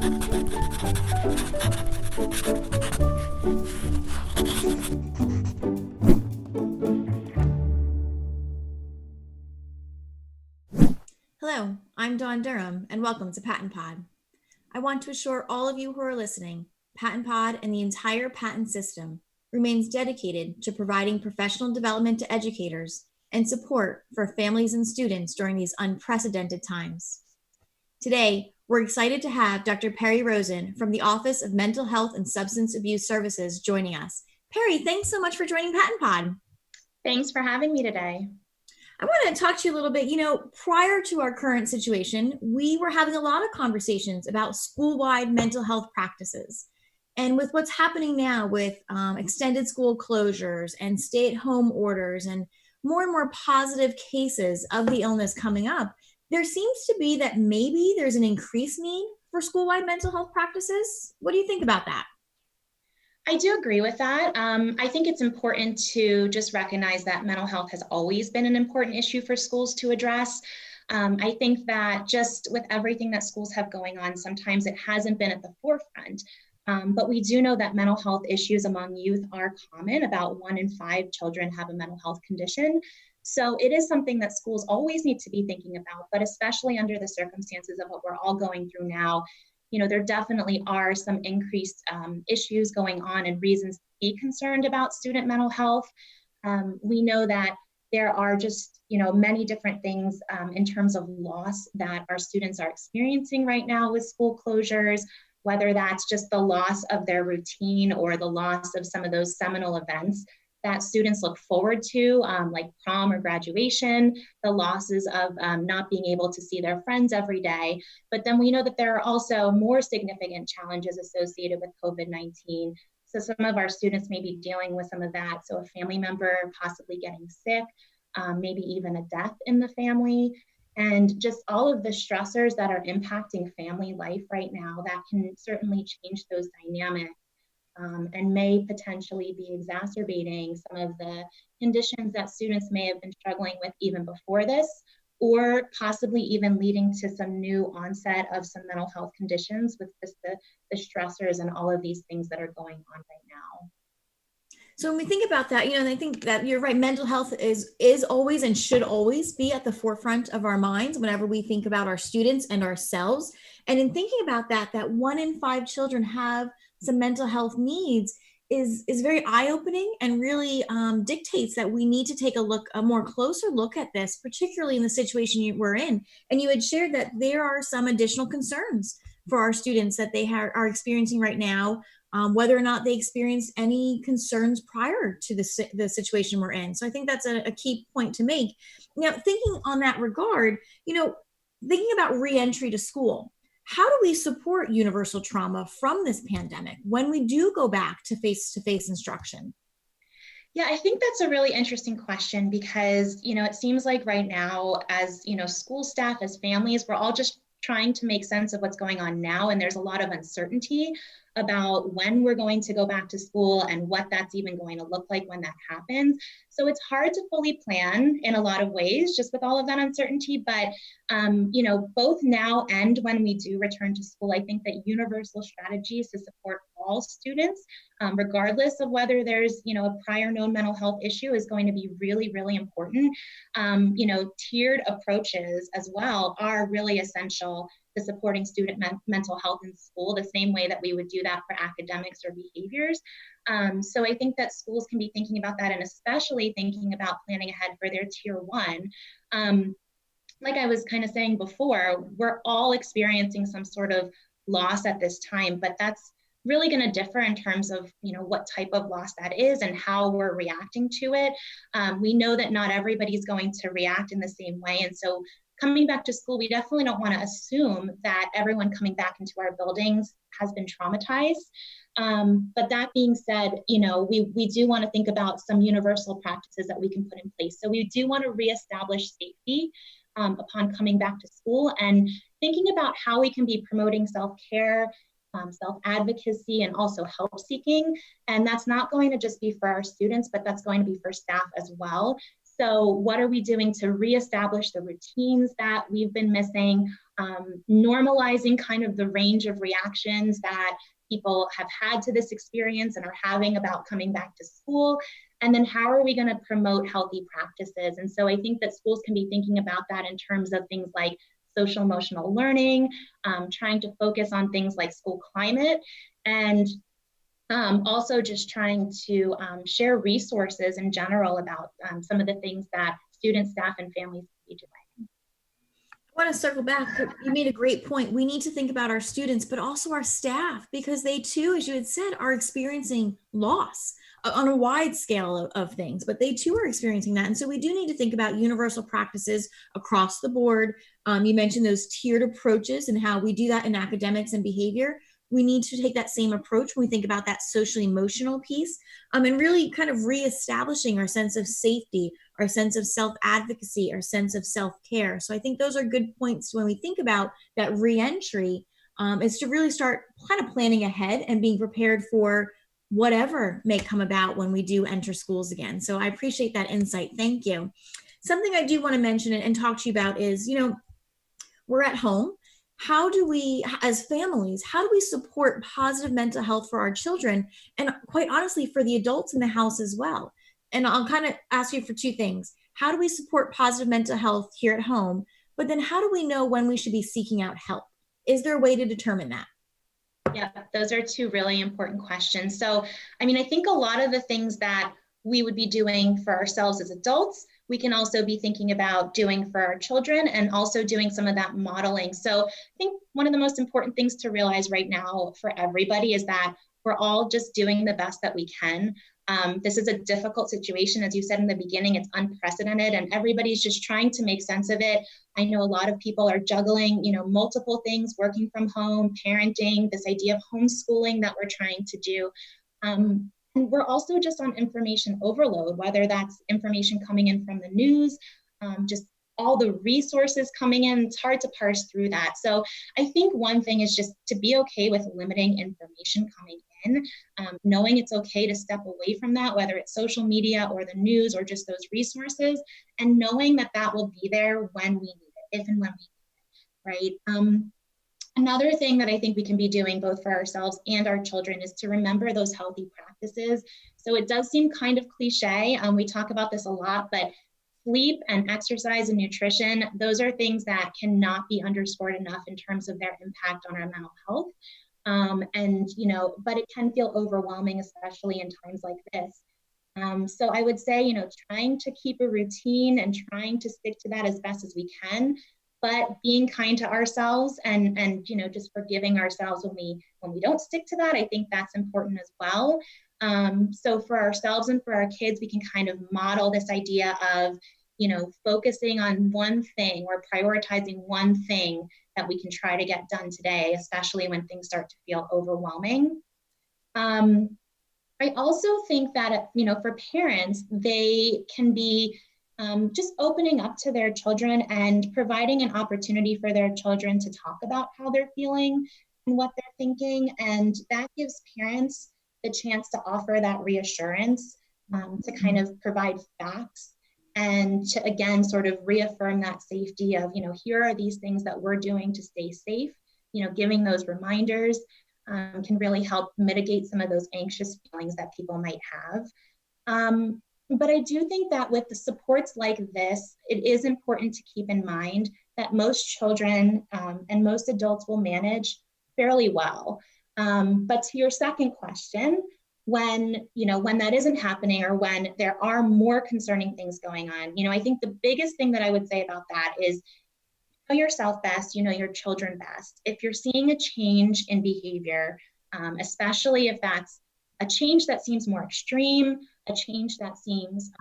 Hello, I'm Dawn Durham, and welcome to PaTTANpod. I want to assure all of you who are listening, PaTTANpod and the entire PaTTAN system remains dedicated to providing professional development to educators and support for families and students during these unprecedented times. Today, we're excited to have Dr. Perri Rosen from the Office of Mental Health and Substance Abuse Services joining us. Perri, thanks so much for joining PaTTANpod. Thanks for having me today. I want to talk to you a little bit. Prior to our current situation, we were having a lot of conversations about school-wide mental health practices. And with what's happening now with extended school closures and stay-at-home orders and more positive cases of the illness coming up, there seems to be that maybe there's an increased need for school-wide mental health practices. What do you think about that? I do agree with that. I think it's important to just recognize that mental health has always been an important issue for schools to address. I think that just with everything that schools have going on, sometimes it hasn't been at the forefront. But we do know that mental health issues among youth are common. About 1 in 5 children have a mental health condition. So it is something that schools always need to be thinking about, but especially under the circumstances of what we're all going through now. There definitely are some increased issues going on and reasons to be concerned about student mental health. We know that there are just, many different things in terms of loss that our students are experiencing right now with school closures, whether that's just the loss of their routine or the loss of some of those seminal events that students look forward to, like prom or graduation, the losses of not being able to see their friends every day. But then we know that there are also more significant challenges associated with COVID-19. So some of our students may be dealing with some of that. So a family member possibly getting sick, maybe even a death in the family, and just all of the stressors that are impacting family life right now that can certainly change those dynamics. And may potentially be exacerbating some of the conditions that students may have been struggling with even before this, or possibly even leading to some new onset of some mental health conditions with just the stressors and all of these things that are going on right now. So when we think about that, and I think that you're right, mental health is always and should always be at the forefront of our minds whenever we think about our students and ourselves. And in thinking about that 1 in 5 children have some mental health needs is very eye-opening and really dictates that we need to take a more closer look at this, particularly in the situation we're in. And you had shared that there are some additional concerns for our students that they are experiencing right now, whether or not they experienced any concerns prior to the situation we're in. So I think that's a key point to make. Now, thinking on that regard, thinking about reentry to school, how do we support universal trauma from this pandemic when we do go back to face-to-face instruction? Yeah, I think that's a really interesting question because, it seems like right now as, school staff, as families, we're all just trying to make sense of what's going on now. And there's a lot of uncertainty about when we're going to go back to school and what that's even going to look like when that happens. So it's hard to fully plan in a lot of ways, just with all of that uncertainty. But, both now and when we do return to school, I think that universal strategies to support all students, regardless of whether there's, a prior known mental health issue, is going to be really, really important. Tiered approaches as well are really essential to supporting student mental health in school, the same way that we would do that for academics or behaviors. So I think that schools can be thinking about that, and especially thinking about planning ahead for their tier 1. Like I was kind of saying before, we're all experiencing some sort of loss at this time, but that's really going to differ in terms of, what type of loss that is and how we're reacting to it. We know that not everybody's going to react in the same way. And so coming back to school, we definitely don't want to assume that everyone coming back into our buildings has been traumatized. But that being said, we do want to think about some universal practices that we can put in place. So we do want to reestablish safety upon coming back to school, and thinking about how we can be promoting self-care, self-advocacy, and also help seeking. And that's not going to just be for our students, but that's going to be for staff as well. So what are we doing to reestablish the routines that we've been missing? normalizing kind of the range of reactions that people have had to this experience and are having about coming back to school. And then how are we going to promote healthy practices? And so I think that schools can be thinking about that in terms of things like social emotional learning, trying to focus on things like school climate, and also just trying to share resources in general about some of the things that students, staff, and families can be doing. I want to circle back. You made a great point. We need to think about our students, but also our staff, because they too, as you had said, are experiencing loss on a wide scale of things, but they too are experiencing that. And so we do need to think about universal practices across the board. You mentioned those tiered approaches and how we do that in academics and behavior. We need to take that same approach when we think about that social emotional piece, and really kind of reestablishing our sense of safety, our sense of self-advocacy, our sense of self-care. So I think those are good points when we think about that reentry, is to really start kind of planning ahead and being prepared for whatever may come about when we do enter schools again. So I appreciate that insight. Thank you. Something I do want to mention and talk to you about is, we're at home. How do we, as families, how do we support positive mental health for our children? And quite honestly, for the adults in the house as well. And I'll kind of ask you for two things. How do we support positive mental health here at home? But then how do we know when we should be seeking out help? Is there a way to determine that? Yeah, those are two really important questions. So, I think a lot of the things that we would be doing for ourselves as adults, we can also be thinking about doing for our children and also doing some of that modeling. So I think one of the most important things to realize right now for everybody is that we're all just doing the best that we can. This is a difficult situation. As you said in the beginning, it's unprecedented and everybody's just trying to make sense of it. I know a lot of people are juggling, multiple things, working from home, parenting, this idea of homeschooling that we're trying to do. And we're also just on information overload, whether that's information coming in from the news, just all the resources coming in. It's hard to parse through that. So I think one thing is just to be okay with limiting information coming in, knowing it's okay to step away from that, whether it's social media or the news or just those resources, and knowing that that will be there when we need it, if and when we need it, right? Another thing that I think we can be doing both for ourselves and our children is to remember those healthy practices. So it does seem kind of cliche. We talk about this a lot, but sleep and exercise and nutrition, those are things that cannot be underscored enough in terms of their impact on our mental health. But it can feel overwhelming, especially in times like this. So I would say, trying to keep a routine and trying to stick to that as best as we can, but being kind to ourselves and just forgiving ourselves when we don't stick to that. I think that's important as well. So for ourselves and for our kids, we can kind of model this idea of, focusing on one thing or prioritizing one thing that we can try to get done today, especially when things start to feel overwhelming. I also think that, for parents, they can be just opening up to their children and providing an opportunity for their children to talk about how they're feeling and what they're thinking. And that gives parents the chance to offer that reassurance, to kind of provide facts and to, again, sort of reaffirm that safety of, here are these things that we're doing to stay safe. Giving those reminders can really help mitigate some of those anxious feelings that people might have. But I do think that with the supports like this, it is important to keep in mind that most children and most adults will manage fairly well. But to your second question, when that isn't happening or when there are more concerning things going on, I think the biggest thing that I would say about that is know yourself best, your children best. If you're seeing a change in behavior, especially if that's a change that seems more extreme, a change that seems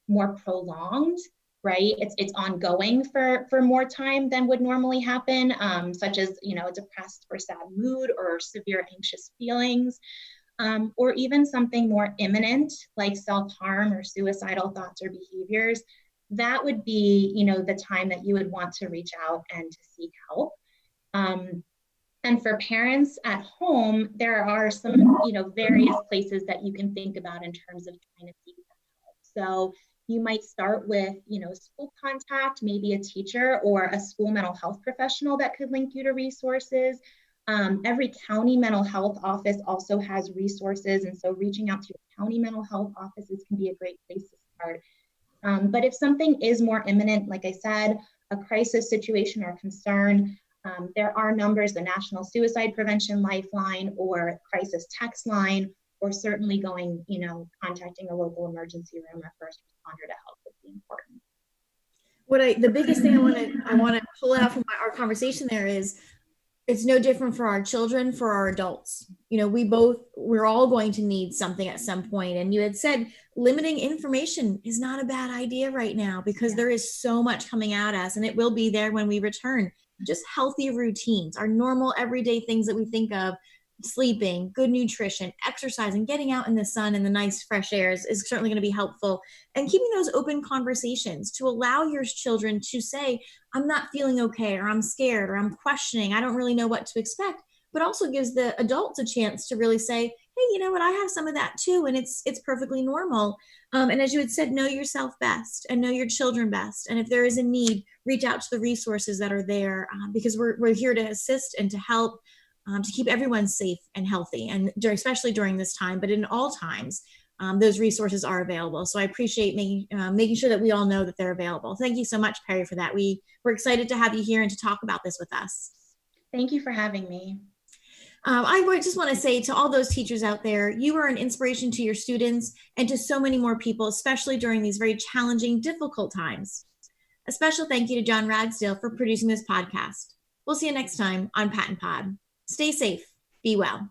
more prolonged, right? It's ongoing for more time than would normally happen, such as, a depressed or sad mood or severe anxious feelings, or even something more imminent like self-harm or suicidal thoughts or behaviors. That would be, the time that you would want to reach out and to seek help. And for parents at home, there are some, various places that you can think about in terms of trying to seek that help. So, You might start with, school contact, maybe a teacher or a school mental health professional that could link you to resources. Every county mental health office also has resources, and so reaching out to your county mental health offices can be a great place to start. But if something is more imminent, like I said, a crisis situation or concern, there are numbers, the National Suicide Prevention Lifeline or crisis text line, or certainly contacting a local emergency room or first responder to help would be important. The biggest thing I want to pull out from our conversation there is, it's no different for our children, for our adults. We're all going to need something at some point. And you had said limiting information is not a bad idea right now, because there is so much coming at us, and it will be there when we return. Just healthy routines, our normal everyday things that we think of: sleeping, good nutrition, exercising, getting out in the sun and the nice fresh air is certainly going to be helpful. And keeping those open conversations to allow your children to say, I'm not feeling okay, or I'm scared, or I'm questioning, I don't really know what to expect, but also gives the adults a chance to really say, hey, you know what, I have some of that too, and it's perfectly normal. And as you had said, know yourself best and know your children best. And if there is a need, reach out to the resources that are there, because we're here to assist and to help, to keep everyone safe and healthy, and especially during this time, but in all times, those resources are available. So I appreciate making sure that we all know that they're available. Thank you so much, Perri, for that. We're excited to have you here and to talk about this with us. Thank you for having me. I just want to say to all those teachers out there, you are an inspiration to your students and to so many more people, especially during these very challenging, difficult times. A special thank you to John Ragsdale for producing this podcast. We'll see you next time on PaTTANpod. Stay safe. Be well.